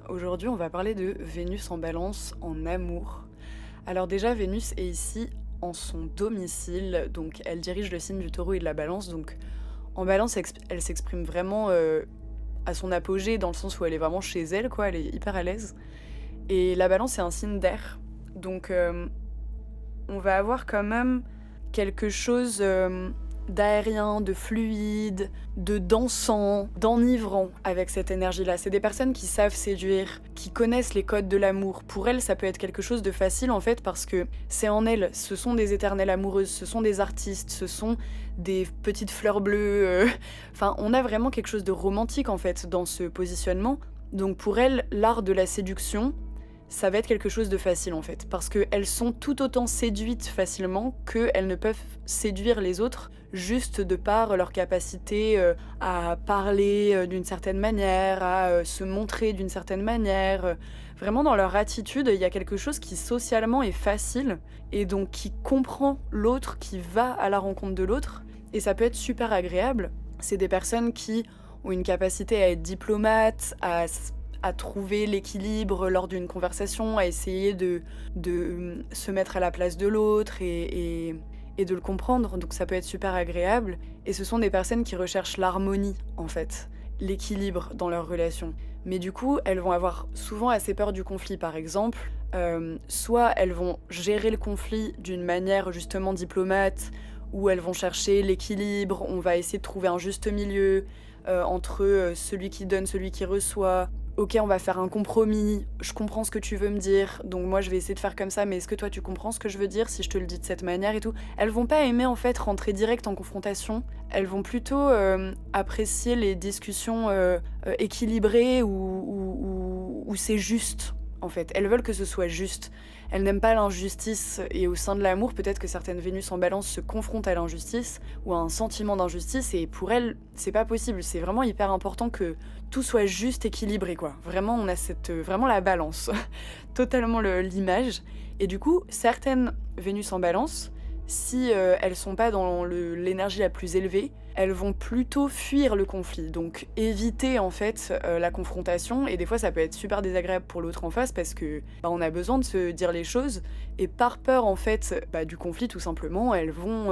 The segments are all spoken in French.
Aujourd'hui, on va parler de Vénus en Balance en amour. Alors déjà, Vénus est ici en son domicile, donc elle dirige le signe du Taureau et de la Balance. Donc en Balance, elle s'exprime vraiment à son apogée, dans le sens où elle est vraiment chez elle, quoi. Elle est hyper à l'aise. Et la Balance, c'est un signe d'air, donc on va avoir quand même quelque chose d'aérien, de fluide, de dansant, d'enivrant avec cette énergie-là. C'est des personnes qui savent séduire, qui connaissent les codes de l'amour. Pour elles, ça peut être quelque chose de facile en fait parce que c'est en elles. Ce sont des éternelles amoureuses, ce sont des artistes, ce sont des petites fleurs bleues. Enfin, on a vraiment quelque chose de romantique en fait dans ce positionnement. Donc pour elles, l'art de la séduction, ça va être quelque chose de facile en fait, parce qu'elles sont tout autant séduites facilement qu'elles ne peuvent séduire les autres juste de par leur capacité à parler d'une certaine manière, à se montrer d'une certaine manière. Vraiment dans leur attitude, il y a quelque chose qui socialement est facile et donc qui comprend l'autre, qui va à la rencontre de l'autre, et ça peut être super agréable. C'est des personnes qui ont une capacité à être diplomates, à trouver l'équilibre lors d'une conversation, à essayer de se mettre à la place de l'autre et de le comprendre. Donc ça peut être super agréable. Et ce sont des personnes qui recherchent l'harmonie, en fait, l'équilibre dans leur relation. Mais du coup, elles vont avoir souvent assez peur du conflit, par exemple. Soit elles vont gérer le conflit d'une manière justement diplomate, où elles vont chercher l'équilibre, on va essayer de trouver un juste milieu entre celui qui donne, celui qui reçoit. Ok, on va faire un compromis, je comprends ce que tu veux me dire, donc moi je vais essayer de faire comme ça, mais est-ce que toi tu comprends ce que je veux dire si je te le dis de cette manière et tout. Elles vont pas aimer en fait rentrer direct en confrontation, elles vont plutôt apprécier les discussions équilibrées où c'est juste. En fait, elles veulent que ce soit juste. Elles n'aiment pas l'injustice, et au sein de l'amour, peut-être que certaines Vénus en Balance se confrontent à l'injustice ou à un sentiment d'injustice, et pour elles, c'est pas possible. C'est vraiment hyper important que tout soit juste équilibré, quoi. Vraiment, on a vraiment la balance, totalement l'image. Et du coup, certaines Vénus en Balance, si elles sont pas dans l'énergie la plus élevée, elles vont plutôt fuir le conflit, donc éviter en fait la confrontation, et des fois ça peut être super désagréable pour l'autre en face parce que on a besoin de se dire les choses, et par peur en fait du conflit tout simplement, elles vont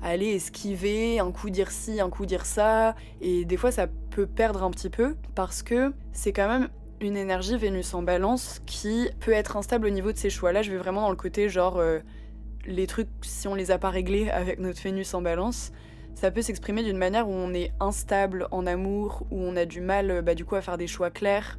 aller esquiver, un coup dire ci, un coup dire ça, et des fois ça peut perdre un petit peu parce que c'est quand même une énergie Vénus en Balance qui peut être instable au niveau de ses choix. Là je vais vraiment dans le côté genre les trucs, si on les a pas réglés avec notre Vénus en Balance, ça peut s'exprimer d'une manière où on est instable en amour, où on a du mal du coup à faire des choix clairs,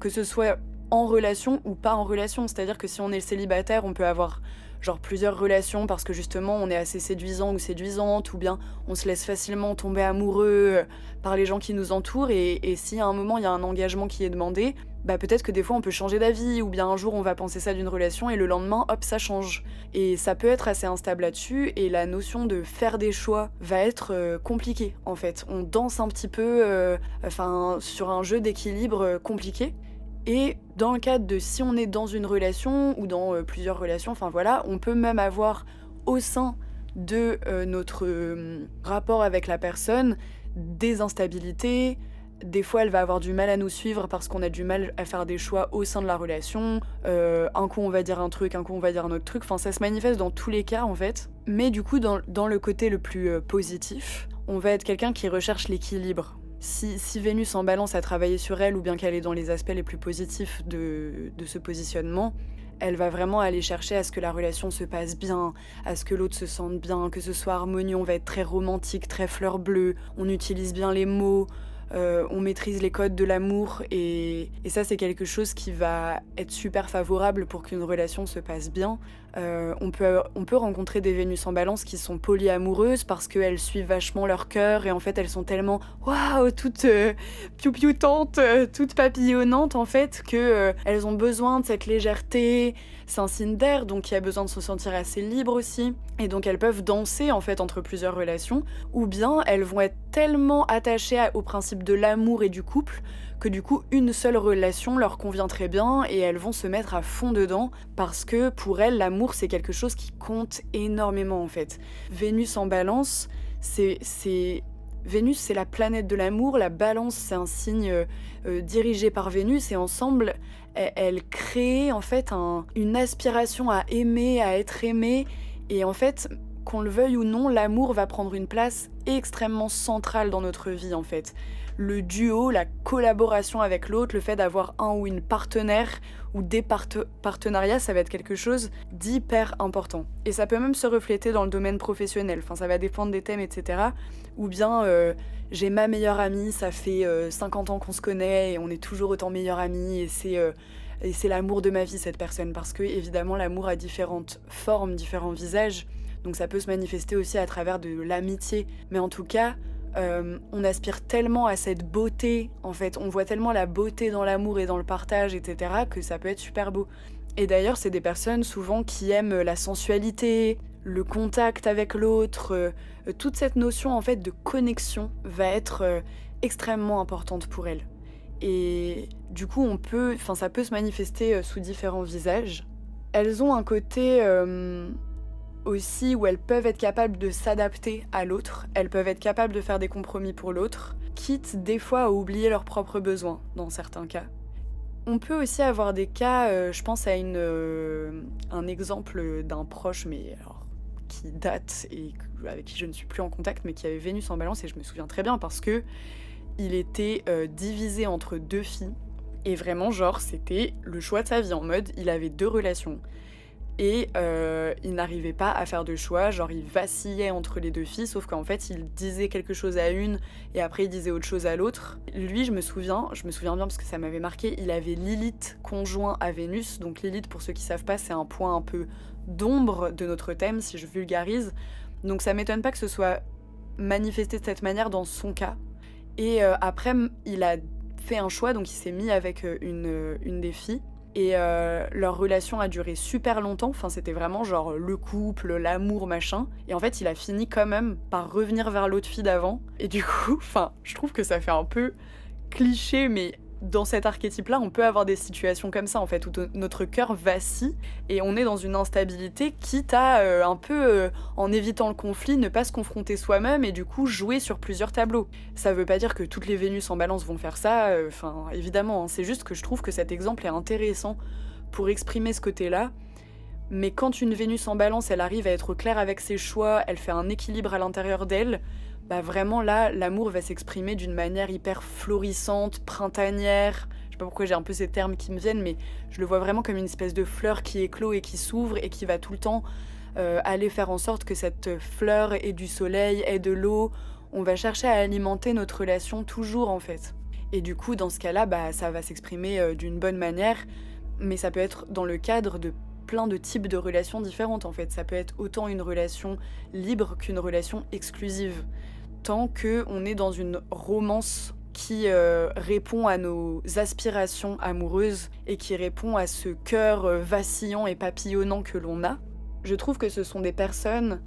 que ce soit en relation ou pas en relation. C'est-à-dire que si on est célibataire, on peut avoir genre plusieurs relations parce que justement on est assez séduisant ou séduisante, ou bien on se laisse facilement tomber amoureux par les gens qui nous entourent, et si à un moment il y a un engagement qui est demandé, peut-être que des fois on peut changer d'avis, ou bien un jour on va penser ça d'une relation et le lendemain hop ça change. Et ça peut être assez instable là-dessus, et la notion de faire des choix va être compliquée en fait. On danse un petit peu sur un jeu d'équilibre compliqué. Et dans le cadre de si on est dans une relation ou dans plusieurs relations, enfin voilà, on peut même avoir au sein de notre rapport avec la personne des instabilités. Des fois, elle va avoir du mal à nous suivre parce qu'on a du mal à faire des choix au sein de la relation. Un coup, on va dire un truc, un coup, on va dire un autre truc. Enfin, ça se manifeste dans tous les cas, en fait. Mais du coup, dans le côté le plus positif, on va être quelqu'un qui recherche l'équilibre. Si Vénus en Balance a travaillé sur elle, ou bien qu'elle est dans les aspects les plus positifs de ce positionnement, elle va vraiment aller chercher à ce que la relation se passe bien, à ce que l'autre se sente bien, que ce soit harmonieux. On va être très romantique, très fleur bleue, on utilise bien les mots, on maîtrise les codes de l'amour, et ça c'est quelque chose qui va être super favorable pour qu'une relation se passe bien. On peut rencontrer des Vénus en Balance qui sont polyamoureuses parce qu'elles suivent vachement leur cœur, et en fait elles sont tellement waouh, toutes piou-pioutantes, toutes papillonnantes en fait, que elles ont besoin de cette légèreté. C'est un signe d'air, donc il y a besoin de se sentir assez libre aussi, et donc elles peuvent danser en fait entre plusieurs relations, ou bien elles vont être tellement attachées au principe de l'amour et du couple que du coup une seule relation leur convient très bien, et elles vont se mettre à fond dedans parce que pour elles l'amour c'est quelque chose qui compte énormément en fait. Vénus en Balance, c'est Vénus, c'est la planète de l'amour, la Balance, c'est un signe dirigé par Vénus, et ensemble, elles créent en fait une aspiration à aimer, à être aimé, et en fait, qu'on le veuille ou non, l'amour va prendre une place extrêmement centrale dans notre vie en fait. Le duo, la collaboration avec l'autre, le fait d'avoir un ou une partenaire ou des partenariats, ça va être quelque chose d'hyper important. Et ça peut même se refléter dans le domaine professionnel, enfin ça va dépendre des thèmes, etc. Ou bien j'ai ma meilleure amie, ça fait 50 ans qu'on se connaît et on est toujours autant meilleure amie, et c'est l'amour de ma vie cette personne, parce que évidemment l'amour a différentes formes, différents visages. Donc ça peut se manifester aussi à travers de l'amitié. Mais en tout cas, on aspire tellement à cette beauté, en fait. On voit tellement la beauté dans l'amour et dans le partage, etc., que ça peut être super beau. Et d'ailleurs, c'est des personnes souvent qui aiment la sensualité, le contact avec l'autre. Toute cette notion, en fait, de connexion va être extrêmement importante pour elles. Et du coup, ça peut se manifester sous différents visages. Elles ont un côté aussi où elles peuvent être capables de s'adapter à l'autre, elles peuvent être capables de faire des compromis pour l'autre, quitte des fois à oublier leurs propres besoins dans certains cas. On peut aussi avoir des cas, je pense à un exemple d'un proche, mais alors, qui date et avec qui je ne suis plus en contact, mais qui avait Vénus en Balance, et je me souviens très bien parce que il était divisé entre 2 filles, et vraiment genre c'était le choix de sa vie, en mode il avait 2 relations. Et il n'arrivait pas à faire de choix, genre il vacillait entre les 2 filles, sauf qu'en fait il disait quelque chose à une et après il disait autre chose à l'autre. Lui, je me souviens bien parce que ça m'avait marqué, il avait Lilith conjoint à Vénus. Donc Lilith, pour ceux qui savent pas, c'est un point un peu d'ombre de notre thème, si je vulgarise. Donc ça m'étonne pas que ce soit manifesté de cette manière dans son cas. Et après, il a fait un choix, donc il s'est mis avec une des filles. Et leur relation a duré super longtemps, enfin c'était vraiment genre le couple, l'amour, machin. Et en fait il a fini quand même par revenir vers l'autre fille d'avant. Et du coup, enfin je trouve que ça fait un peu cliché, mais dans cet archétype-là, on peut avoir des situations comme ça en fait, où notre cœur vacille et on est dans une instabilité, quitte à un peu, en évitant le conflit, ne pas se confronter soi-même et du coup jouer sur plusieurs tableaux. Ça veut pas dire que toutes les Vénus en Balance vont faire ça, enfin évidemment, hein, c'est juste que je trouve que cet exemple est intéressant pour exprimer ce côté-là. Mais quand une Vénus en Balance, elle arrive à être claire avec ses choix, elle fait un équilibre à l'intérieur d'elle, bah vraiment là, l'amour va s'exprimer d'une manière hyper florissante, printanière. Je sais pas pourquoi j'ai un peu ces termes qui me viennent, mais je le vois vraiment comme une espèce de fleur qui éclot et qui s'ouvre et qui va tout le temps aller faire en sorte que cette fleur ait du soleil, ait de l'eau. On va chercher à alimenter notre relation toujours en fait. Et du coup, dans ce cas-là, bah, ça va s'exprimer d'une bonne manière, mais ça peut être dans le cadre de plein de types de relations différentes en fait. Ça peut être autant une relation libre qu'une relation exclusive. Tant qu'on est dans une romance qui répond à nos aspirations amoureuses et qui répond à ce cœur vacillant et papillonnant que l'on a, je trouve que ce sont des personnes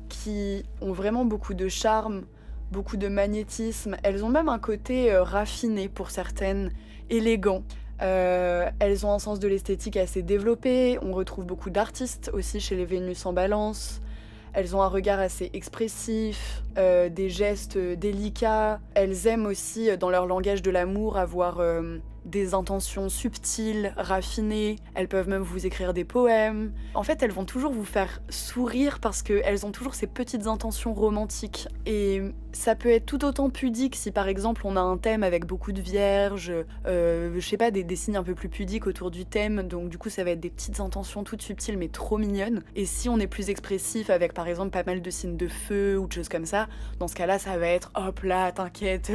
qui ont vraiment beaucoup de charme, beaucoup de magnétisme. Elles ont même un côté raffiné pour certaines, élégant. Elles ont un sens de l'esthétique assez développé. On retrouve beaucoup d'artistes aussi chez les Vénus en Balance. Elles ont un regard assez expressif, des gestes délicats. Elles aiment aussi, dans leur langage de l'amour, avoir des intentions subtiles, raffinées. Elles peuvent même vous écrire des poèmes. En fait, elles vont toujours vous faire sourire parce qu'elles ont toujours ces petites intentions romantiques. Et ça peut être tout autant pudique si par exemple on a un thème avec beaucoup de vierges, je sais pas, des signes un peu plus pudiques autour du thème, donc du coup ça va être des petites intentions toutes subtiles mais trop mignonnes. Et si on est plus expressif avec par exemple pas mal de signes de feu ou de choses comme ça, dans ce cas-là ça va être hop là, t'inquiète,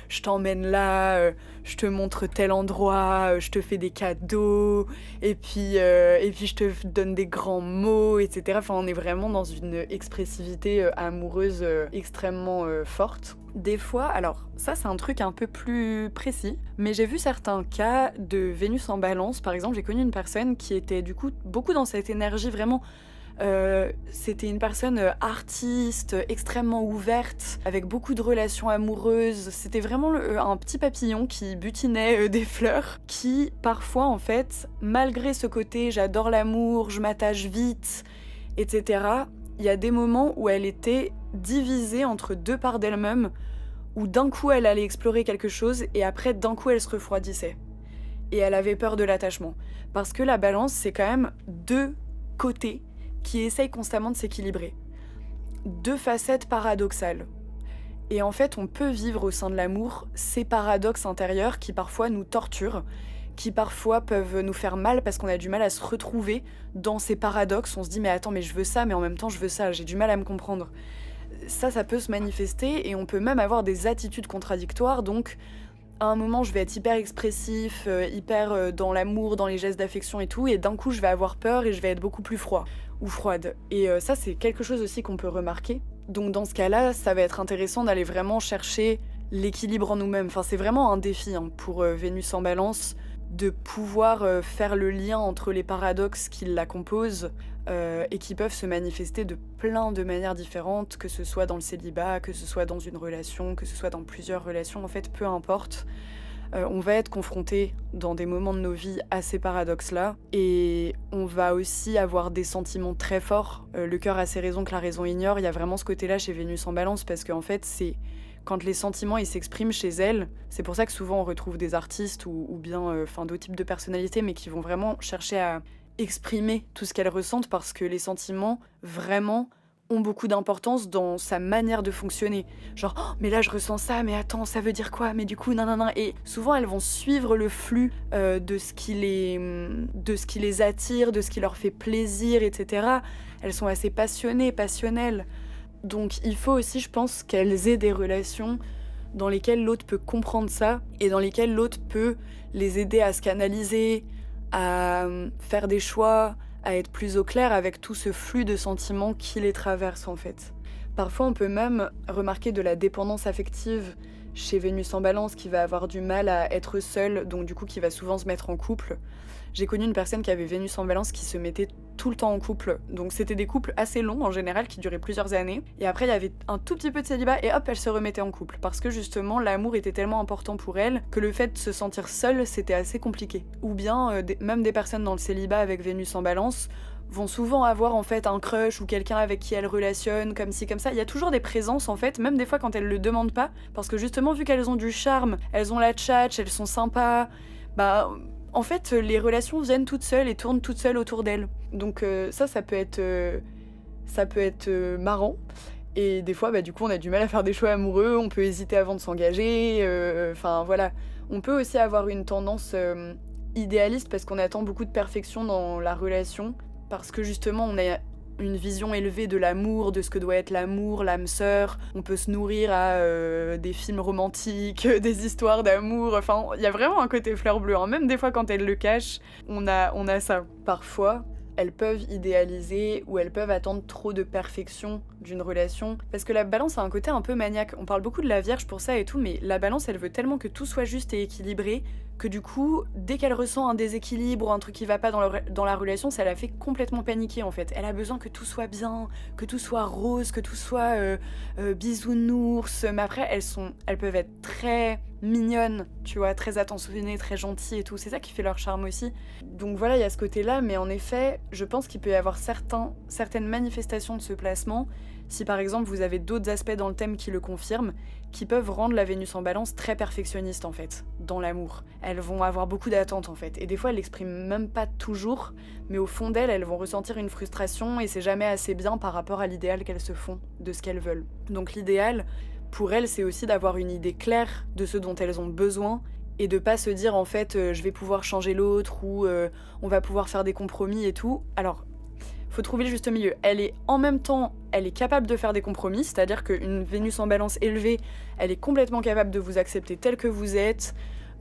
je t'emmène là, je te montre tel endroit, je te fais des cadeaux, et puis je te donne des grands mots, etc. Enfin on est vraiment dans une expressivité amoureuse extrêmement forte. Des fois, alors ça c'est un truc un peu plus précis, mais j'ai vu certains cas de Vénus en Balance. Par exemple, j'ai connu une personne qui était du coup beaucoup dans cette énergie vraiment. C'était une personne artiste, extrêmement ouverte, avec beaucoup de relations amoureuses. C'était vraiment un petit papillon qui butinait des fleurs, qui parfois en fait, malgré ce côté j'adore l'amour, je m'attache vite, etc., il y a des moments où elle était divisée entre 2 parts d'elle-même, où d'un coup elle allait explorer quelque chose et après d'un coup elle se refroidissait. Et elle avait peur de l'attachement. Parce que la balance, c'est quand même deux côtés qui essayent constamment de s'équilibrer. Deux facettes paradoxales. Et en fait, on peut vivre au sein de l'amour ces paradoxes intérieurs qui parfois nous torturent, qui parfois peuvent nous faire mal parce qu'on a du mal à se retrouver dans ces paradoxes. On se dit mais attends, mais je veux ça, mais en même temps je veux ça, j'ai du mal à me comprendre. Ça peut se manifester et on peut même avoir des attitudes contradictoires. Donc à un moment je vais être hyper expressif, hyper dans l'amour, dans les gestes d'affection et tout, et d'un coup je vais avoir peur et je vais être beaucoup plus froid ou froide. Et ça c'est quelque chose aussi qu'on peut remarquer. Donc dans ce cas-là, ça va être intéressant d'aller vraiment chercher l'équilibre en nous-mêmes. Enfin c'est vraiment un défi pour Vénus en Balance de pouvoir faire le lien entre les paradoxes qui la composent et qui peuvent se manifester de plein de manières différentes, que ce soit dans le célibat, que ce soit dans une relation, que ce soit dans plusieurs relations, en fait, peu importe. On va être confronté dans des moments de nos vies à ces paradoxes-là et on va aussi avoir des sentiments très forts. Le cœur a ses raisons que la raison ignore. Il y a vraiment ce côté-là chez Vénus en Balance parce qu'en fait, c'est quand les sentiments ils s'expriment chez elle. C'est pour ça que souvent on retrouve des artistes ou bien d'autres types de personnalités, mais qui vont vraiment chercher à exprimer tout ce qu'elles ressentent parce que les sentiments, vraiment, ont beaucoup d'importance dans sa manière de fonctionner. Genre, oh, mais là je ressens ça, mais attends, ça veut dire quoi? Mais du coup, nan nan nan. Et souvent, elles vont suivre le flux de ce qui les attire, de ce qui leur fait plaisir, etc. Elles sont assez passionnées, passionnelles. Donc, il faut aussi, je pense, qu'elles aient des relations dans lesquelles l'autre peut comprendre ça et dans lesquelles l'autre peut les aider à se canaliser, à faire des choix, à être plus au clair avec tout ce flux de sentiments qui les traverse en fait. Parfois on peut même remarquer de la dépendance affective chez Vénus en Balance qui va avoir du mal à être seule, donc du coup qui va souvent se mettre en couple. J'ai connu une personne qui avait Vénus en Balance qui se mettait tout le temps en couple, donc c'était des couples assez longs en général qui duraient plusieurs années, et après il y avait un tout petit peu de célibat et hop elle se remettait en couple, parce que justement l'amour était tellement important pour elle que le fait de se sentir seule c'était assez compliqué. Ou bien même des personnes dans le célibat avec Vénus en Balance vont souvent avoir en fait un crush ou quelqu'un avec qui elles relationnent comme ci comme ça. Il y a toujours des présences en fait, même des fois quand elles le demandent pas, parce que justement vu qu'elles ont du charme, elles ont la tchatch, elles sont sympas, bah en fait les relations viennent toutes seules et tournent toutes seules autour d'elles. Donc ça peut être marrant. Et des fois, du coup, on a du mal à faire des choix amoureux, on peut hésiter avant de s'engager, enfin voilà. On peut aussi avoir une tendance idéaliste parce qu'on attend beaucoup de perfection dans la relation, parce que justement, on a une vision élevée de l'amour, de ce que doit être l'amour, l'âme sœur. On peut se nourrir à des films romantiques, des histoires d'amour. Enfin, il y a vraiment un côté fleur bleue, hein. Même des fois, quand elles le cachent, on a ça. Parfois, elles peuvent idéaliser ou elles peuvent attendre trop de perfection d'une relation. Parce que la balance a un côté un peu maniaque. On parle beaucoup de la Vierge pour ça et tout, mais la balance, elle veut tellement que tout soit juste et équilibré que du coup, dès qu'elle ressent un déséquilibre ou un truc qui va pas dans la relation, ça la fait complètement paniquer en fait. Elle a besoin que tout soit bien, que tout soit rose, que tout soit bisounours. Mais après, elles peuvent être très mignonnes, tu vois, très attentionnées, très gentilles et tout. C'est ça qui fait leur charme aussi. Donc voilà, il y a ce côté-là, mais en effet, je pense qu'il peut y avoir certaines manifestations de ce placement, si par exemple vous avez d'autres aspects dans le thème qui le confirment, qui peuvent rendre la Vénus en Balance très perfectionniste en fait, dans l'amour. Elles vont avoir beaucoup d'attentes en fait, et des fois elles l'expriment même pas toujours, mais au fond d'elles, elles vont ressentir une frustration et c'est jamais assez bien par rapport à l'idéal qu'elles se font, de ce qu'elles veulent. Donc l'idéal, pour elles, c'est aussi d'avoir une idée claire de ce dont elles ont besoin et de pas se dire en fait je vais pouvoir changer l'autre ou on va pouvoir faire des compromis et tout. Alors, faut trouver le juste milieu. Elle est capable de faire des compromis, c'est-à-dire qu'une Vénus en Balance élevée, elle est complètement capable de vous accepter tel que vous êtes,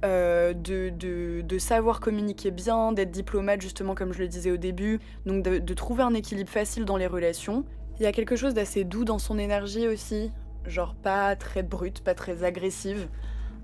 de savoir communiquer bien, d'être diplomate justement comme je le disais au début, donc de trouver un équilibre facile dans les relations. Il y a quelque chose d'assez doux dans son énergie aussi, genre pas très brute, pas très agressive.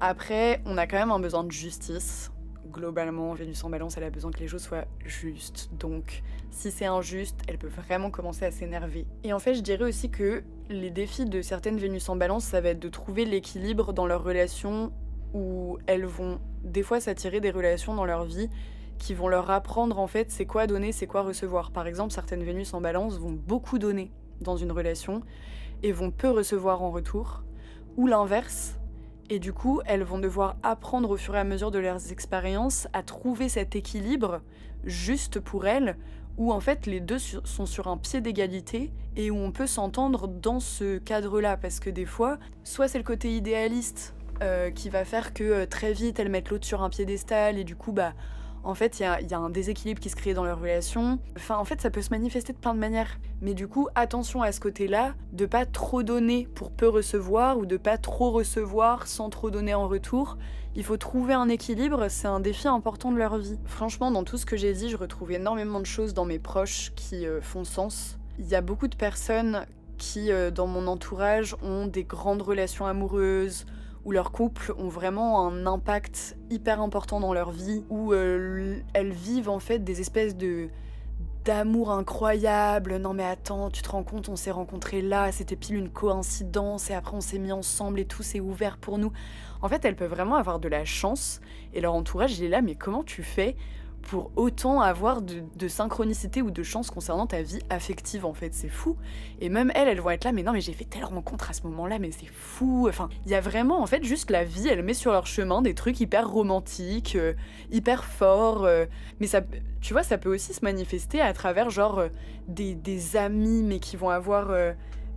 Après, on a quand même un besoin de justice. Globalement, Vénus en Balance, elle a besoin que les choses soient justes. Donc, si c'est injuste, elle peut vraiment commencer à s'énerver. Et en fait, je dirais aussi que les défis de certaines Vénus en Balance, ça va être de trouver l'équilibre dans leurs relations où elles vont des fois s'attirer des relations dans leur vie qui vont leur apprendre en fait c'est quoi donner, c'est quoi recevoir. Par exemple, certaines Vénus en Balance vont beaucoup donner dans une relation et vont peu recevoir en retour. Ou l'inverse, Et du coup, elles vont devoir apprendre au fur et à mesure de leurs expériences à trouver cet équilibre juste pour elles, où en fait les deux sont sur un pied d'égalité et où on peut s'entendre dans ce cadre-là. Parce que des fois, soit c'est le côté idéaliste qui va faire que très vite elles mettent l'autre sur un piédestal et du coup, bah, en fait, il y a un déséquilibre qui se crée dans leur relation. Enfin, en fait, ça peut se manifester de plein de manières. Mais du coup, attention à ce côté-là, de pas trop donner pour peu recevoir ou de pas trop recevoir sans trop donner en retour. Il faut trouver un équilibre, c'est un défi important de leur vie. Franchement, dans tout ce que j'ai dit, je retrouve énormément de choses dans mes proches qui font sens. Il y a beaucoup de personnes qui, dans mon entourage, ont des grandes relations amoureuses, où leurs couples ont vraiment un impact hyper important dans leur vie, où elles vivent en fait des espèces d'amour incroyable. Non mais attends, tu te rends compte, on s'est rencontrés là, c'était pile une coïncidence et après on s'est mis ensemble et tout s'est ouvert pour nous. En fait, elles peuvent vraiment avoir de la chance et leur entourage il est là, mais comment tu fais pour autant avoir de synchronicité ou de chance concernant ta vie affective, en fait, c'est fou. Et même elles vont être là, mais non, mais j'ai fait telle rencontre à ce moment-là, mais c'est fou. Enfin, il y a vraiment, en fait, juste la vie, elle met sur leur chemin des trucs hyper romantiques, hyper forts. Mais ça, tu vois, ça peut aussi se manifester à travers, genre, des amis, mais qui vont avoir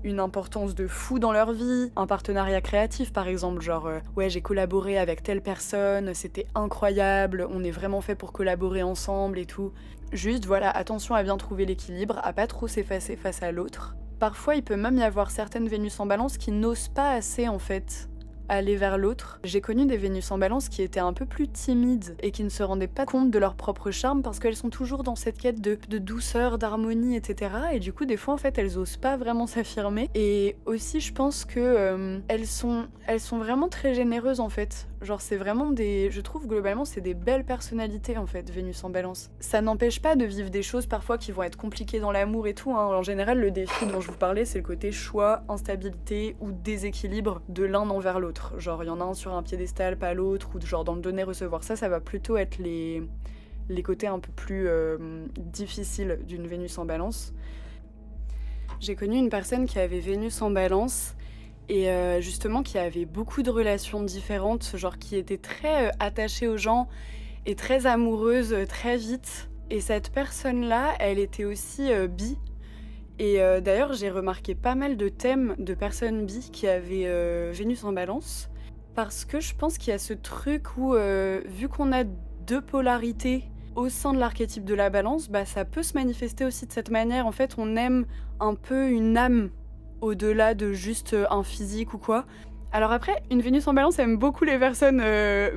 une importance de fou dans leur vie, un partenariat créatif par exemple, genre ouais j'ai collaboré avec telle personne, c'était incroyable, on est vraiment fait pour collaborer ensemble et tout. Juste voilà, attention à bien trouver l'équilibre, à pas trop s'effacer face à l'autre. Parfois il peut même y avoir certaines Vénus en balance qui n'osent pas assez en fait aller vers l'autre. J'ai connu des Vénus en balance qui étaient un peu plus timides et qui ne se rendaient pas compte de leur propre charme parce qu'elles sont toujours dans cette quête de douceur, d'harmonie, etc. Et du coup, des fois, en fait, elles osent pas vraiment s'affirmer. Et aussi, je pense que elles sont vraiment très généreuses, en fait. Genre, c'est vraiment je trouve, globalement, c'est des belles personnalités, en fait, Vénus en balance. Ça n'empêche pas de vivre des choses, parfois, qui vont être compliquées dans l'amour et tout, hein. En général, le défi dont je vous parlais, c'est le côté choix, instabilité ou déséquilibre de l'un envers l'autre. Genre, il y en a un sur un piédestal, pas l'autre, ou genre dans le donner-recevoir. Ça va plutôt être les côtés un peu plus difficiles d'une Vénus en balance. J'ai connu une personne qui avait Vénus en balance et justement qui avait beaucoup de relations différentes, genre qui était très attachée aux gens et très amoureuse très vite. Et cette personne-là, elle était aussi bi. Et d'ailleurs, j'ai remarqué pas mal de thèmes de personnes bi qui avaient Vénus en balance. Parce que je pense qu'il y a ce truc où, vu qu'on a deux polarités au sein de l'archétype de la balance, bah, ça peut se manifester aussi de cette manière. En fait, on aime un peu une âme au-delà de juste un physique ou quoi. Alors après, une Vénus en balance aime beaucoup les personnes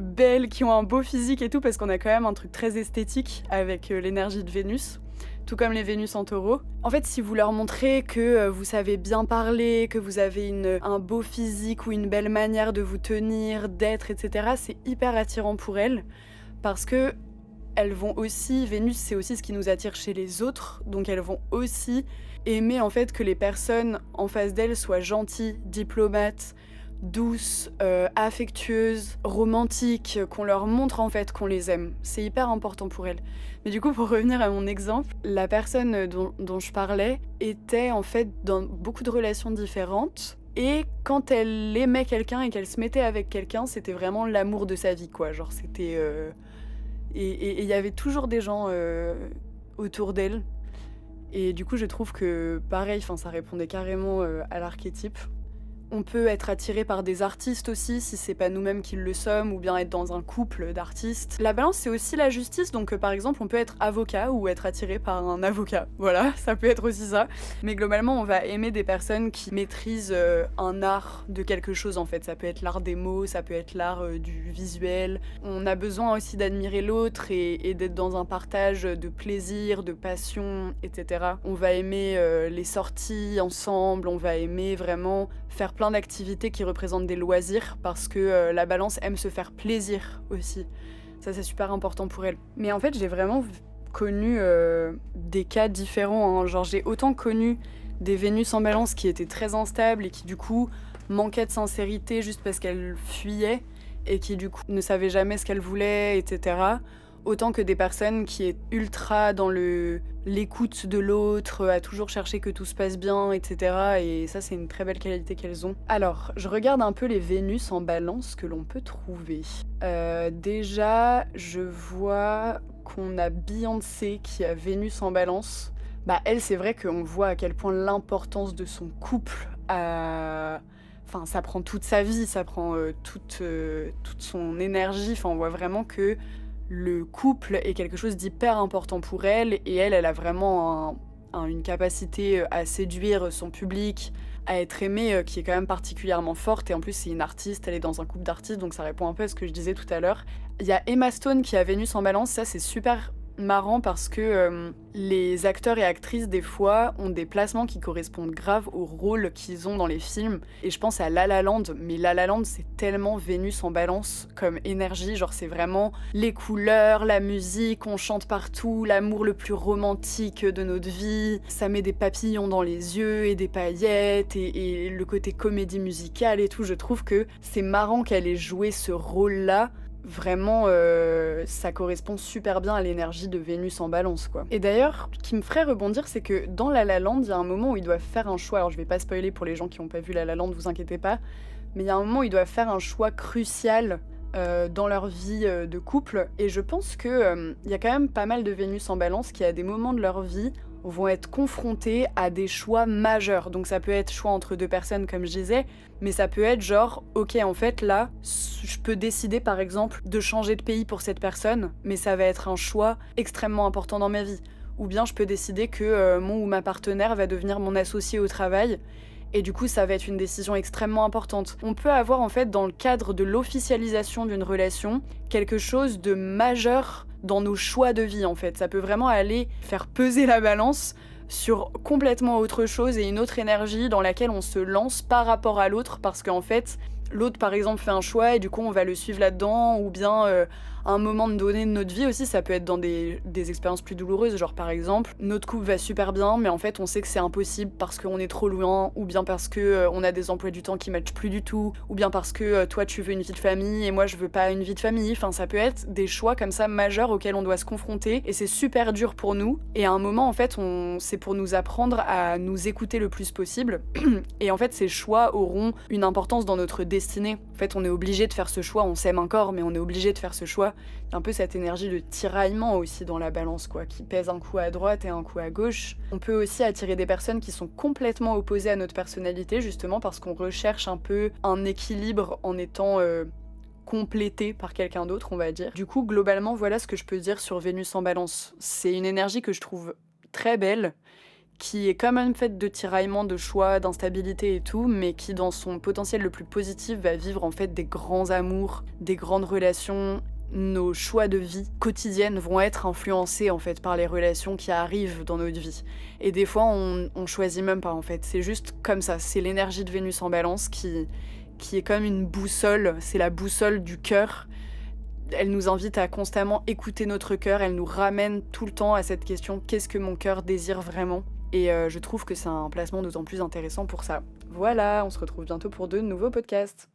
belles, qui ont un beau physique et tout, parce qu'on a quand même un truc très esthétique avec l'énergie de Vénus. Tout comme les Vénus en taureau. En fait, si vous leur montrez que vous savez bien parler, que vous avez un beau physique ou une belle manière de vous tenir, d'être, etc., c'est hyper attirant pour elles. Parce que elles vont aussi, Vénus c'est aussi ce qui nous attire chez les autres, donc elles vont aussi aimer en fait que les personnes en face d'elles soient gentilles, diplomates, douces, affectueuses, romantiques, qu'on leur montre en fait qu'on les aime. C'est hyper important pour elles. Mais du coup, pour revenir à mon exemple, la personne dont je parlais était en fait dans beaucoup de relations différentes. Et quand elle aimait quelqu'un et qu'elle se mettait avec quelqu'un, c'était vraiment l'amour de sa vie, quoi. Genre, c'était... Et il y avait toujours des gens autour d'elle. Et du coup, je trouve que, pareil, ça répondait carrément à l'archétype. On peut être attiré par des artistes aussi, si c'est pas nous-mêmes qui le sommes, ou bien être dans un couple d'artistes. La balance, c'est aussi la justice, donc par exemple, on peut être avocat ou être attiré par un avocat. Voilà, ça peut être aussi ça. Mais globalement, on va aimer des personnes qui maîtrisent un art de quelque chose, en fait. Ça peut être l'art des mots, ça peut être l'art du visuel. On a besoin aussi d'admirer l'autre et d'être dans un partage de plaisir, de passion, etc. On va aimer les sorties ensemble, on va aimer vraiment faire plein d'activités qui représentent des loisirs parce que la balance aime se faire plaisir aussi. Ça, c'est super important pour elle. Mais en fait, j'ai vraiment connu des cas différents, hein. Genre, j'ai autant connu des Vénus en balance qui étaient très instables et qui, du coup, manquaient de sincérité juste parce qu'elles fuyaient et qui, du coup, ne savaient jamais ce qu'elles voulaient, etc. autant que des personnes qui est ultra dans l'écoute de l'autre, à toujours chercher que tout se passe bien, etc. Et ça, c'est une très belle qualité qu'elles ont. Alors, je regarde un peu les Vénus en balance que l'on peut trouver. Déjà, je vois qu'on a Beyoncé qui a Vénus en balance. Bah elle, c'est vrai qu'on voit à quel point l'importance de son couple a... Enfin, ça prend toute sa vie, ça prend toute son énergie. Enfin, on voit vraiment que le couple est quelque chose d'hyper important pour elle. Et elle a vraiment une capacité à séduire son public, à être aimée, qui est quand même particulièrement forte. Et en plus, c'est une artiste, elle est dans un couple d'artistes, donc ça répond un peu à ce que je disais tout à l'heure. Il y a Emma Stone qui a Vénus en balance, ça c'est super marrant parce que les acteurs et actrices des fois ont des placements qui correspondent grave au rôle qu'ils ont dans les films. Et je pense à La La Land, mais La La Land c'est tellement Vénus en balance comme énergie, genre c'est vraiment les couleurs, la musique, on chante partout, l'amour le plus romantique de notre vie, ça met des papillons dans les yeux et des paillettes et le côté comédie musicale et tout. Je trouve que c'est marrant qu'elle ait joué ce rôle-là. Vraiment, ça correspond super bien à l'énergie de Vénus en balance, quoi. Et d'ailleurs, ce qui me ferait rebondir, c'est que dans La La Land, il y a un moment où ils doivent faire un choix. Alors, je vais pas spoiler pour les gens qui n'ont pas vu La La Land, vous inquiétez pas. Mais il y a un moment où ils doivent faire un choix crucial dans leur vie de couple. Et je pense que il y a quand même pas mal de Vénus en balance qui, à des moments de leur vie, vont être confrontés à des choix majeurs. Donc ça peut être choix entre deux personnes, comme je disais, mais ça peut être genre, ok, en fait, là, je peux décider, par exemple, de changer de pays pour cette personne, mais ça va être un choix extrêmement important dans ma vie. Ou bien je peux décider que mon ou ma partenaire va devenir mon associé au travail, et du coup, ça va être une décision extrêmement importante. On peut avoir, en fait, dans le cadre de l'officialisation d'une relation, quelque chose de majeur dans nos choix de vie, en fait. Ça peut vraiment aller faire peser la balance sur complètement autre chose et une autre énergie dans laquelle on se lance par rapport à l'autre, parce qu'en fait, l'autre, par exemple, fait un choix et du coup, on va le suivre là-dedans, ou bien à un moment donné de notre vie aussi, ça peut être dans des expériences plus douloureuses, genre par exemple, notre couple va super bien, mais en fait, on sait que c'est impossible parce qu'on est trop loin, ou bien parce que on a des emplois du temps qui matchent plus du tout, ou bien parce que toi, tu veux une vie de famille et moi, je veux pas une vie de famille. Enfin, ça peut être des choix comme ça majeurs auxquels on doit se confronter, et c'est super dur pour nous. Et à un moment, en fait, c'est pour nous apprendre à nous écouter le plus possible. Et en fait, ces choix auront une importance dans notre destinée. En fait, on est obligé de faire ce choix, on s'aime encore, mais on est obligé de faire ce choix. Il y a un peu cette énergie de tiraillement aussi dans la balance, quoi, qui pèse un coup à droite et un coup à gauche. On peut aussi attirer des personnes qui sont complètement opposées à notre personnalité, justement parce qu'on recherche un peu un équilibre en étant complété par quelqu'un d'autre, on va dire. Du coup, globalement, voilà ce que je peux dire sur Vénus en balance. C'est une énergie que je trouve très belle, qui est quand même faite de tiraillements, de choix, d'instabilité et tout, mais qui, dans son potentiel le plus positif, va vivre en fait des grands amours, des grandes relations. Nos choix de vie quotidiennes vont être influencés en fait par les relations qui arrivent dans notre vie. Et des fois, on choisit même pas en fait. C'est juste comme ça. C'est l'énergie de Vénus en balance qui est comme une boussole. C'est la boussole du cœur. Elle nous invite à constamment écouter notre cœur. Elle nous ramène tout le temps à cette question: qu'est-ce que mon cœur désire vraiment ? Et je trouve que c'est un placement d'autant plus intéressant pour ça. Voilà, on se retrouve bientôt pour de nouveaux podcasts.